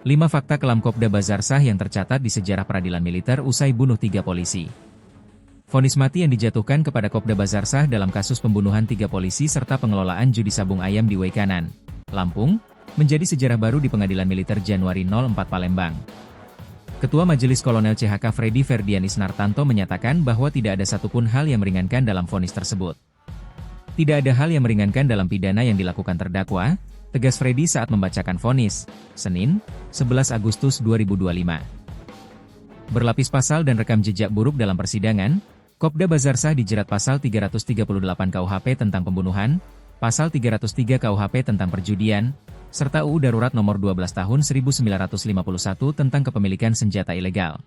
5 fakta kelam Kopda Bazarsah yang tercatat di sejarah peradilan militer usai bunuh 3 polisi. Vonis mati yang dijatuhkan kepada Kopda Bazarsah dalam kasus pembunuhan 3 polisi serta pengelolaan judi sabung ayam di Waikanan, Lampung, menjadi sejarah baru di Pengadilan Militer Januari 04 Palembang. Ketua Majelis Kolonel CHK Freddy Ferdianis Nartanto menyatakan bahwa tidak ada satupun hal yang meringankan dalam vonis tersebut. Tidak ada hal yang meringankan dalam pidana yang dilakukan terdakwa, tegas Freddy saat membacakan vonis, Senin, 11 Agustus 2025. Berlapis pasal dan rekam jejak buruk dalam persidangan, Kopda Bazarsah dijerat pasal 338 KUHP tentang pembunuhan, pasal 303 KUHP tentang perjudian, serta UU Darurat Nomor 12 Tahun 1951 tentang kepemilikan senjata ilegal.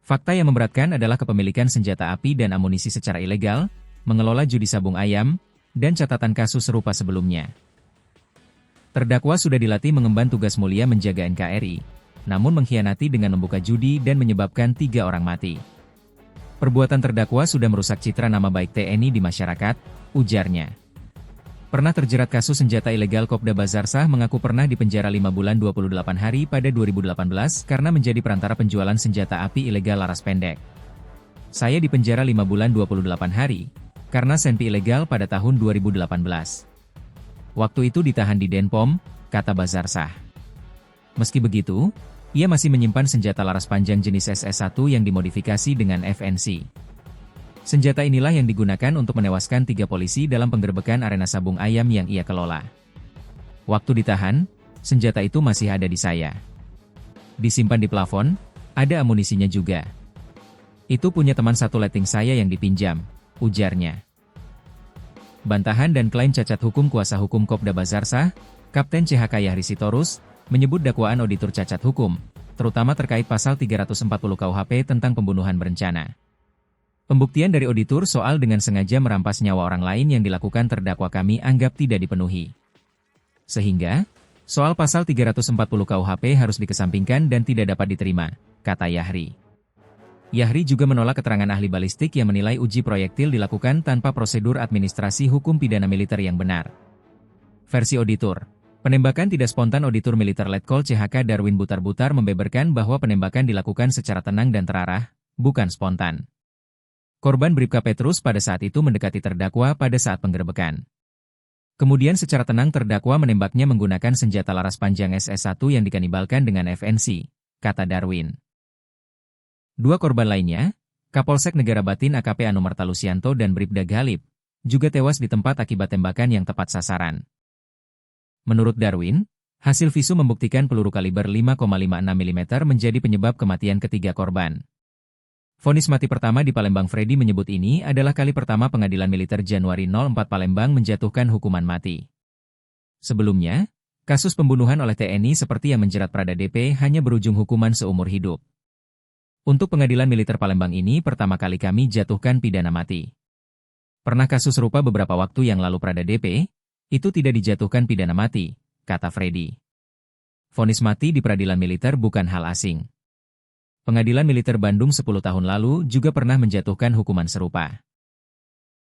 Fakta yang memberatkan adalah kepemilikan senjata api dan amunisi secara ilegal, mengelola judi sabung ayam, dan catatan kasus serupa sebelumnya. Terdakwa sudah dilatih mengemban tugas mulia menjaga NKRI, namun mengkhianati dengan membuka judi dan menyebabkan 3 orang mati. Perbuatan terdakwa sudah merusak citra nama baik TNI di masyarakat, ujarnya. Pernah terjerat kasus senjata ilegal, Kopda Bazarsah mengaku pernah dipenjara 5 bulan 28 hari pada 2018 karena menjadi perantara penjualan senjata api ilegal laras pendek. Saya dipenjara 5 bulan 28 hari, karena senpi ilegal pada tahun 2018. Waktu itu ditahan di Denpom, kata Bazarsah. Meski begitu, ia masih menyimpan senjata laras panjang jenis SS1 yang dimodifikasi dengan FNC. Senjata inilah yang digunakan untuk menewaskan 3 polisi dalam penggerbekan arena sabung ayam yang ia kelola. Waktu ditahan, senjata itu masih ada di saya. Disimpan di plafon, ada amunisinya juga. Itu punya teman satu letting saya yang dipinjam, ujarnya. Bantahan dan klaim cacat hukum kuasa hukum Kopda Bazarsah, Kapten CHK Yahri Sitorus, menyebut dakwaan auditor cacat hukum, terutama terkait pasal 340 KUHP tentang pembunuhan berencana. Pembuktian dari auditor soal dengan sengaja merampas nyawa orang lain yang dilakukan terdakwa kami anggap tidak dipenuhi. Sehingga, soal pasal 340 KUHP harus dikesampingkan dan tidak dapat diterima, kata Yahri. Yahri juga menolak keterangan ahli balistik yang menilai uji proyektil dilakukan tanpa prosedur administrasi hukum pidana militer yang benar. Versi auditor, penembakan tidak spontan. Auditor militer Letkol CHK Darwin Butar-Butar membeberkan bahwa penembakan dilakukan secara tenang dan terarah, bukan spontan. Korban Bribka Petrus pada saat itu mendekati terdakwa pada saat penggerbekan. Kemudian secara tenang terdakwa menembaknya menggunakan senjata laras panjang SS1 yang dikanibalkan dengan FNC, kata Darwin. 2 korban lainnya, Kapolsek Negara Batin AKP Anumerta Lusianto dan Bribda Galib, juga tewas di tempat akibat tembakan yang tepat sasaran. Menurut Darwin, hasil visum membuktikan peluru kaliber 5,56 mm menjadi penyebab kematian ketiga korban. Vonis mati pertama di Palembang. Freddy menyebut ini adalah kali pertama Pengadilan Militer Januari 04 Palembang menjatuhkan hukuman mati. Sebelumnya, kasus pembunuhan oleh TNI seperti yang menjerat Prada DP hanya berujung hukuman seumur hidup. Untuk Pengadilan Militer Palembang ini pertama kali kami jatuhkan pidana mati. Pernah kasus serupa beberapa waktu yang lalu Prada DP, itu tidak dijatuhkan pidana mati, kata Freddy. Vonis mati di peradilan militer bukan hal asing. Pengadilan Militer Bandung 10 tahun lalu juga pernah menjatuhkan hukuman serupa.